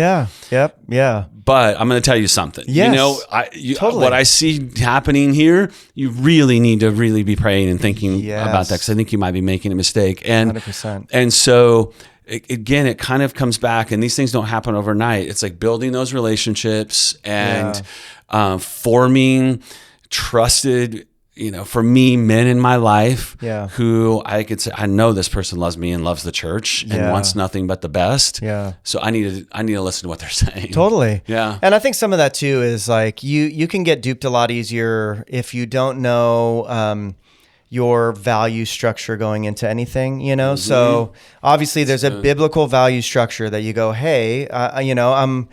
But I'm going to tell you something. Totally. What I see happening here, you really need to really be praying and thinking about that, because I think you might be making a mistake. And 100%. And so again, it kind of comes back, and these things don't happen overnight. It's like building those relationships and forming trusted, for me, men in my life who I could say, I know this person loves me and loves the church and wants nothing but the best. So I need to listen to what they're saying. Totally. And I think some of that too is like you can get duped a lot easier if you don't know your value structure going into anything, So obviously there's a biblical value structure that you go, hey, I'm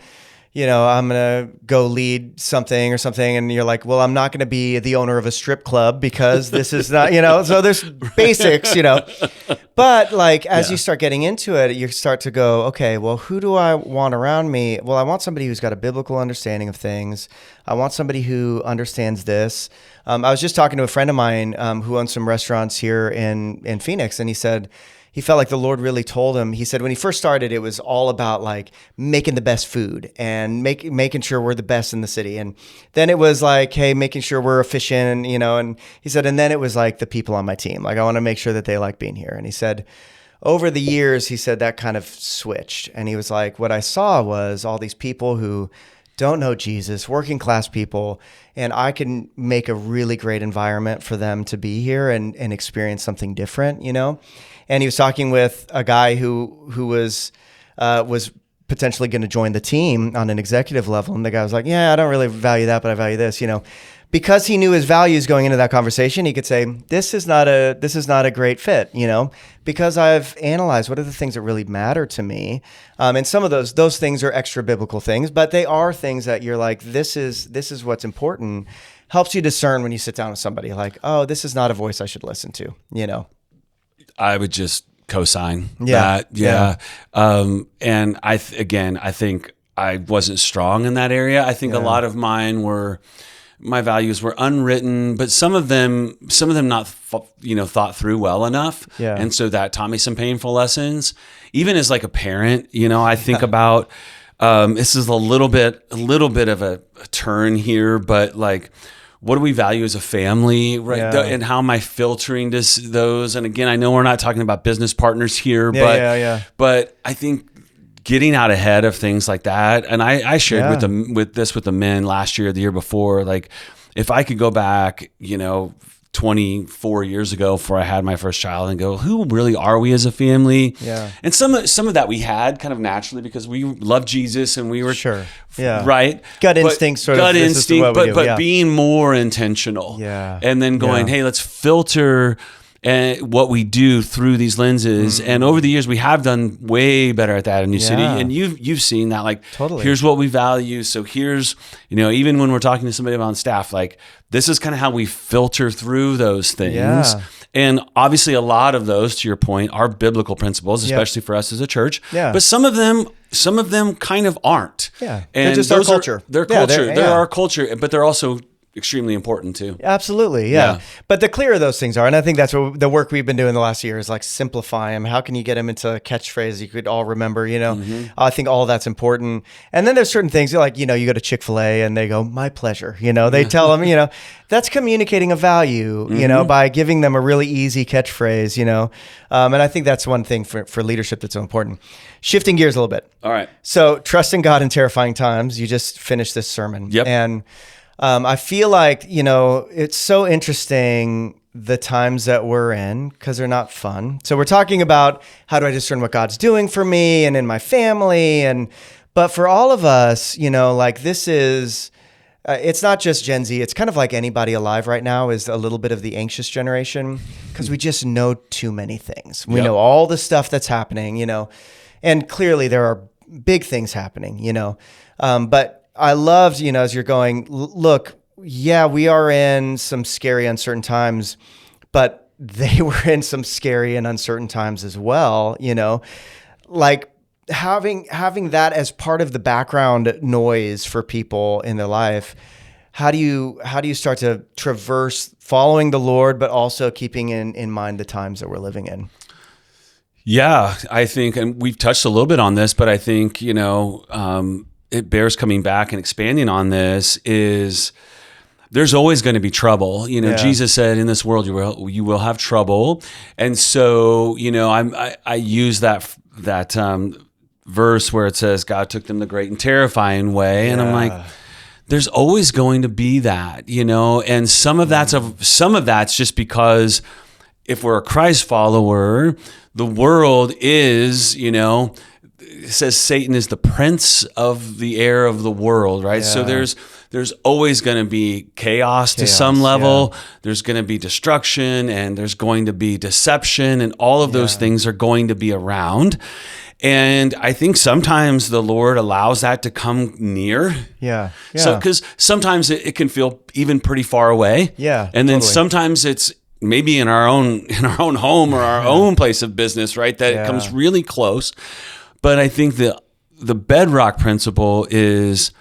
going to go lead something or something. And you're like, well, I'm not going to be the owner of a strip club because this is not, so there's basics, but like, as you start getting into it, you start to go, okay, well, who do I want around me? Well, I want somebody who's got a biblical understanding of things. I want somebody who understands this. I was just talking to a friend of mine who owns some restaurants here in Phoenix. And he said, he felt like the Lord really told him. He said when he first started, it was all about like making the best food and making sure we're the best in the city. And then it was like, hey, making sure we're efficient, and he said, and then it was like the people on my team. Like, I want to make sure that they like being here. And he said, over the years, he said that kind of switched. And he was like, what I saw was all these people who don't know Jesus, working class people, and I can make a really great environment for them to be here and experience something different, And he was talking with a guy who was potentially going to join the team on an executive level, and the guy was like, "Yeah, I don't really value that, but I value this." Because he knew his values going into that conversation, he could say, "This is not a great fit," because I've analyzed what are the things that really matter to me, and some of those things are extra biblical things, but they are things that you're like, this is what's important. Helps you discern when you sit down with somebody, like, oh, this is not a voice I should listen to, I would just co-sign that. And I think I wasn't strong in that area. I think a lot of my values were unwritten, but some of them not thought through well enough. And so that taught me some painful lessons. Even as like a parent, I think about this is a little bit of a turn here, but like, what do we value as a family, right? And how am I filtering those? And again, I know we're not talking about business partners here, but I think getting out ahead of things like that. And I shared with the men last year, the year before, like if I could go back, 24 years ago before I had my first child and go, who really are we as a family? And some of that we had kind of naturally because we loved Jesus and we were right. Gut instinct, but being more intentional. And then going, hey, let's filter what we do through these lenses. And over the years, we have done way better at that in New City. And you've seen that, like, here's what we value. So here's, even when we're talking to somebody on staff, like, this is kind of how we filter through those things. And obviously a lot of those, to your point, are biblical principles, especially for us as a church. But some of them kind of aren't. And just our culture. They're culture. They're our culture, but they're also extremely important too. Absolutely, yeah. But the clearer those things are, and I think that's what the work we've been doing the last year is like simplify them. How can you get them into a catchphrase you could all remember? I think all of that's important. And then there's certain things like you go to Chick-fil-A and they go, "My pleasure." They tell them, that's communicating a value. By giving them a really easy catchphrase. And I think that's one thing for leadership that's so important. Shifting gears a little bit. All right. So trusting God in terrifying times. You just finished this sermon. Yep. And I feel like, it's so interesting the times that we're in because they're not fun. So we're talking about how do I discern what God's doing for me and in my family. But for all of us, this is, it's not just Gen Z. It's kind of like anybody alive right now is a little bit of the anxious generation because we just know too many things. We know all the stuff that's happening, and clearly there are big things happening, but I loved, as you're going, look, yeah, we are in some scary, uncertain times, but they were in some scary and uncertain times as well, like having that as part of the background noise for people in their life. How do you start to traverse following the Lord, but also keeping in mind the times that we're living in? Yeah, I think, and we've touched a little bit on this, but I think, it bears coming back and expanding on this is there's always going to be trouble. Jesus said in this world, you will have trouble. And so, I use that verse where it says God took them the great and terrifying way. And I'm like, there's always going to be that, and some of that's just because if we're a Christ follower, the world is, it says Satan is the prince of the air of the world, right? Yeah. So there's always going to be chaos to some level. Yeah. There's going to be destruction and there's going to be deception, and all of those things are going to be around. And I think sometimes the Lord allows that to come near. Yeah. So because sometimes it can feel even pretty far away. Yeah. And then sometimes it's maybe in our own home or our own place of business, right? That it comes really close. But I think the bedrock principle is,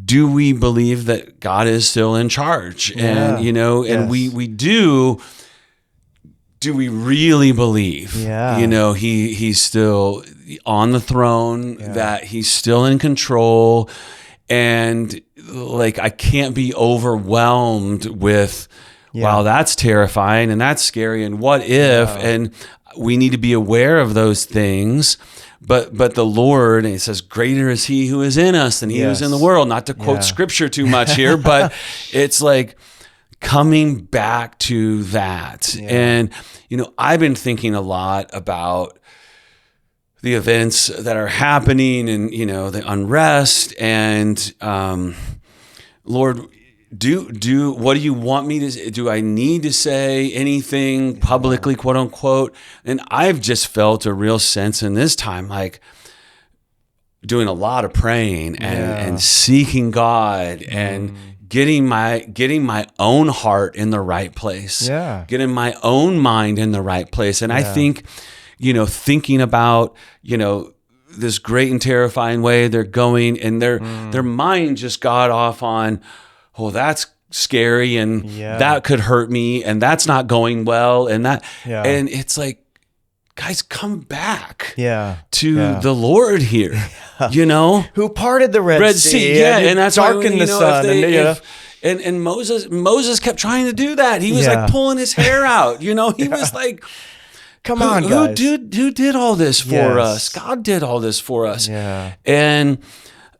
do we believe that God is still in charge? And, and we do we really believe, he's still on the throne, that he's still in control? And like, I can't be overwhelmed with, wow, that's terrifying and that's scary. And what if, and we need to be aware of those things. But the Lord, and it says, greater is he who is in us than he who is in the world. Not to quote scripture too much here, but it's like coming back to that. Yeah. And, I've been thinking a lot about the events that are happening and, the unrest and, Lord, what do you want me to do? I need to say anything publicly, quote unquote? And I've just felt a real sense in this time, like doing a lot of praying and seeking God and getting my own heart in the right place, getting my own mind in the right place. And I think, thinking about, this great and terrifying way they're going, and their mind just got off on, oh, that's scary, and that could hurt me, and that's not going well, and that, and it's like, guys, come back to the Lord here, who parted the Red Sea, and that's darkened the sun, and Moses kept trying to do that. He was like pulling his hair out, he was like, come on, guys, who did all this for us? God did all this for us, and.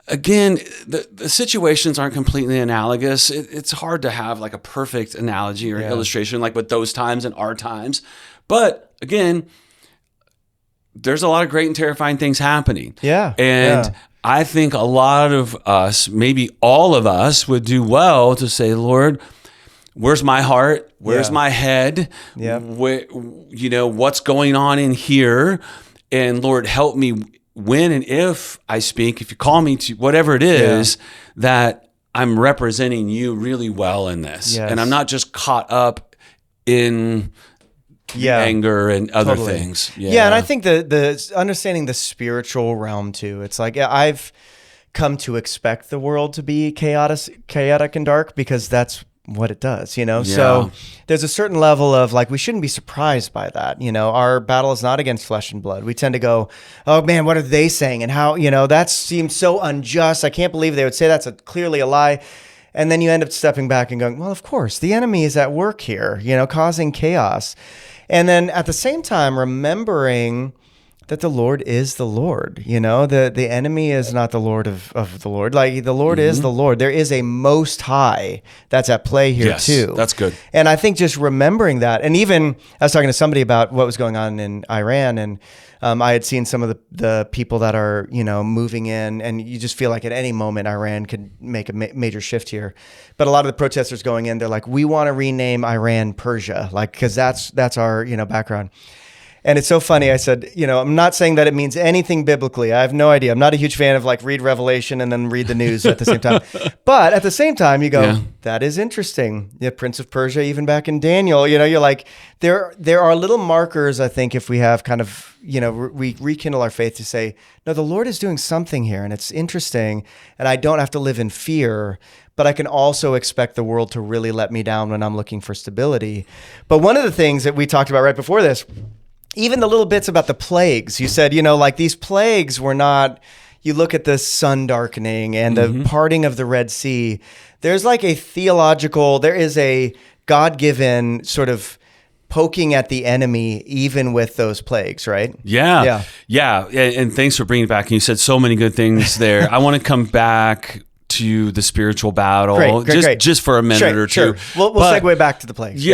Again, the situations aren't completely analogous. It's hard to have like a perfect analogy or illustration like with those times and our times. But again, there's a lot of great and terrifying things happening. Yeah. And I think a lot of us, maybe all of us, would do well to say, Lord, where's my heart? Where's my head? What's going on in here? And Lord, help me when and if I speak, if you call me to whatever it is, that I'm representing you really well in this. Yes. And I'm not just caught up in anger and other things. Yeah. And I think the understanding the spiritual realm too. It's like, I've come to expect the world to be chaotic and dark, because that's what it does, So there's a certain level of like, we shouldn't be surprised by that. Our battle is not against flesh and blood. We tend to go, oh man, what are they saying? And how, that seems so unjust. I can't believe they would say that's clearly a lie. And then you end up stepping back and going, well, of course, the enemy is at work here, causing chaos. And then at the same time, remembering that the Lord is the Lord. The enemy is not the Lord of the Lord. Like, the Lord is the Lord. There is a Most High that's at play here too. That's good. And I think just remembering that, and even I was talking to somebody about what was going on in Iran, and I had seen some of the people that are, moving in, and you just feel like at any moment Iran could make a major shift here. But a lot of the protesters going in, they're like, we want to rename Iran Persia, like, because that's our, background. And it's so funny. I said, I'm not saying that it means anything biblically. I have no idea. I'm not a huge fan of like read Revelation and then read the news at the same time. But at the same time, you go, that is interesting. The Prince of Persia, even back in Daniel, you're like, there are little markers, I think, if we have kind of, we rekindle our faith to say, no, the Lord is doing something here, and it's interesting. And I don't have to live in fear, but I can also expect the world to really let me down when I'm looking for stability. But one of the things that we talked about right before this, even the little bits about the plagues, you said, like these plagues were not, you look at the sun darkening and the parting of the Red Sea, there's like there is a God-given sort of poking at the enemy, even with those plagues, right? Yeah. And thanks for bringing it back. And you said so many good things there. I want to come back to the spiritual battle, great. Just for a minute or two. Sure. We'll segue back to the plagues.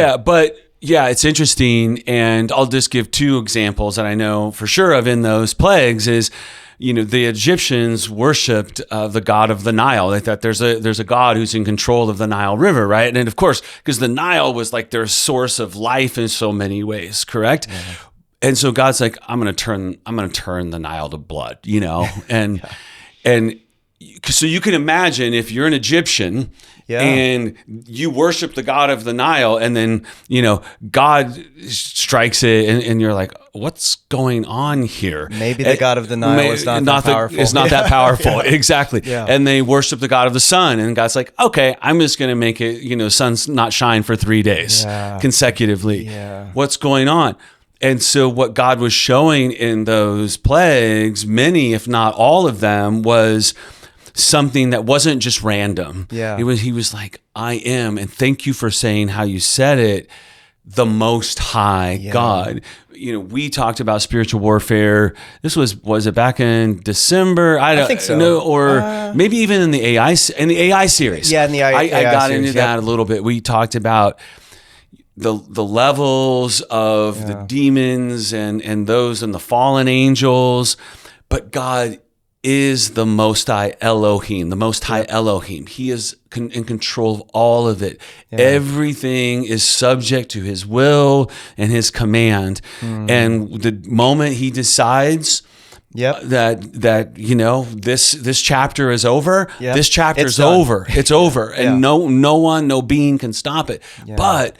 Yeah, it's interesting, and I'll just give two examples that I know for sure of in those plagues is, the Egyptians worshipped the god of the Nile. They thought there's a god who's in control of the Nile River, right? And of course, because the Nile was like their source of life in so many ways, correct? Yeah. And so God's like, I'm gonna turn the Nile to blood, and so you can imagine if you're an Egyptian. Yeah. And you worship the god of the Nile, and then, God strikes it, and you're like, what's going on here? Maybe the god of the Nile is not that powerful. It's not that powerful. Exactly. Yeah. And they worship the god of the sun, and God's like, okay, I'm just going to make it, sun's not shine for 3 days consecutively. Yeah. What's going on? And so what God was showing in those plagues, many, if not all of them, was something that wasn't just random. Yeah. He was like, I am, and thank you for saying how you said it, the Most High God. We talked about spiritual warfare. This was it back in December? I think so. No, or maybe even in the AI series. Yeah, in the AI I got series, into that a little bit. We talked about the levels of the demons and those and the fallen angels, but God is the Most High Elohim, the Most High Elohim. He is in control of all of it. Yeah. Everything is subject to His will and His command. And the moment He decides that this chapter is over, this chapter is over. It's over, and no being can stop it. Yeah. But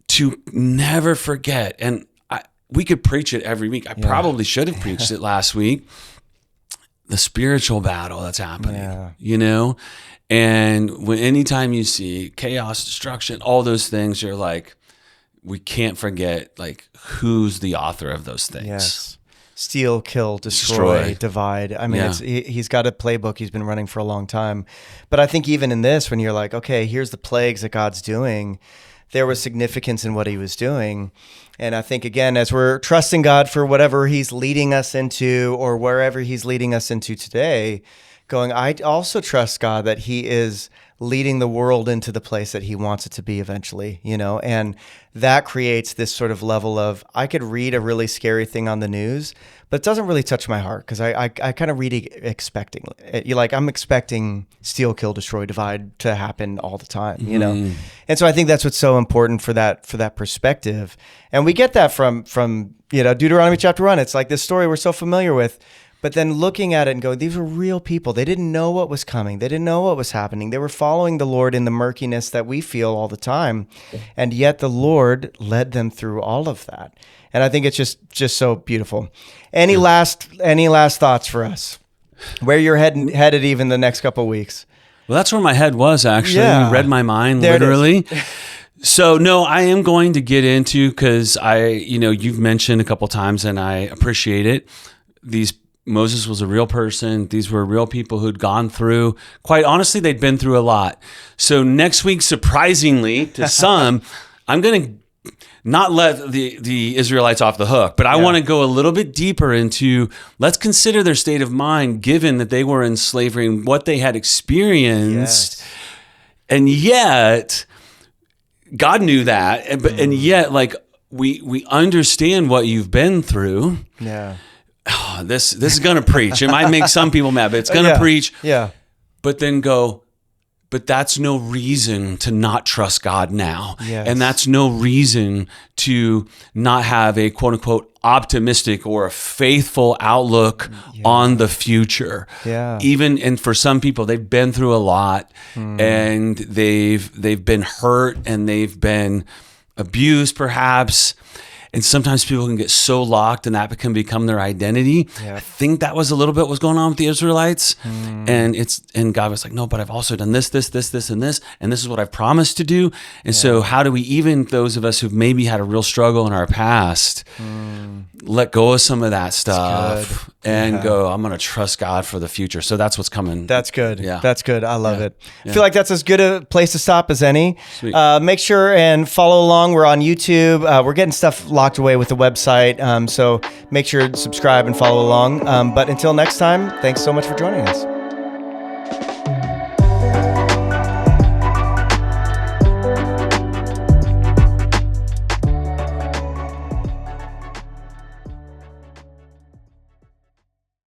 to never forget, and we could preach it every week. I probably should have preached it last week. The spiritual battle that's happening, and anytime you see chaos, destruction, all those things, you're like, we can't forget like who's the author of those things. Yes. Steal, kill, destroy, divide. I mean, he's got a playbook he's been running for a long time. But I think even in this, when you're like, okay, here's the plagues that God's doing, there was significance in what He was doing. And I think, again, as we're trusting God for whatever He's leading us into or wherever He's leading us into today, I also trust God that He is leading the world into the place that He wants it to be eventually, and that creates this sort of level of, I could read a really scary thing on the news, but it doesn't really touch my heart because I kind of read it expecting. I'm expecting steal, kill, destroy, divide to happen all the time, And so I think that's what's so important for that perspective. And we get that from Deuteronomy chapter 1. It's like this story we're so familiar with. But then looking at it and going, these were real people. They didn't know what was coming. They didn't know what was happening. They were following the Lord in the murkiness that we feel all the time. And yet the Lord led them through all of that. And I think it's just so beautiful. Any last thoughts for us? Where you're headed even the next couple of weeks. Well, that's where my head was, actually. Yeah. You read my mind, there literally. So, no, I am going to get into, because you've mentioned a couple times, and I appreciate it. Moses was a real person. These were real people who'd gone through, quite honestly, they'd been through a lot. So next week, surprisingly to some, I'm going to not let the Israelites off the hook, but I want to go a little bit deeper into, let's consider their state of mind, given that they were in slavery and what they had experienced. Yes. And yet, God knew that. And yet, like, we understand what you've been through. Yeah. Oh, this is going to preach. It might make some people mad, but it's going to preach. Yeah. But then but that's no reason to not trust God now. Yes. And that's no reason to not have a quote unquote optimistic or a faithful outlook on the future. Yeah. And for some people, they've been through a lot and they've been hurt and they've been abused perhaps. And sometimes people can get so locked and that can become their identity. Yeah. I think that was a little bit what was going on with the Israelites. And God was like, no, but I've also done this, and this, and this is what I've promised to do. And so how do we, even those of us who've maybe had a real struggle in our past, let go of some of that stuff and go, I'm going to trust God for the future. So that's what's coming. That's good. Yeah. That's good. I love it. I feel like that's as good a place to stop as any. Make sure and follow along. We're on YouTube. We're getting stuff locked away with the website. So make sure to subscribe and follow along. But until next time, thanks so much for joining us.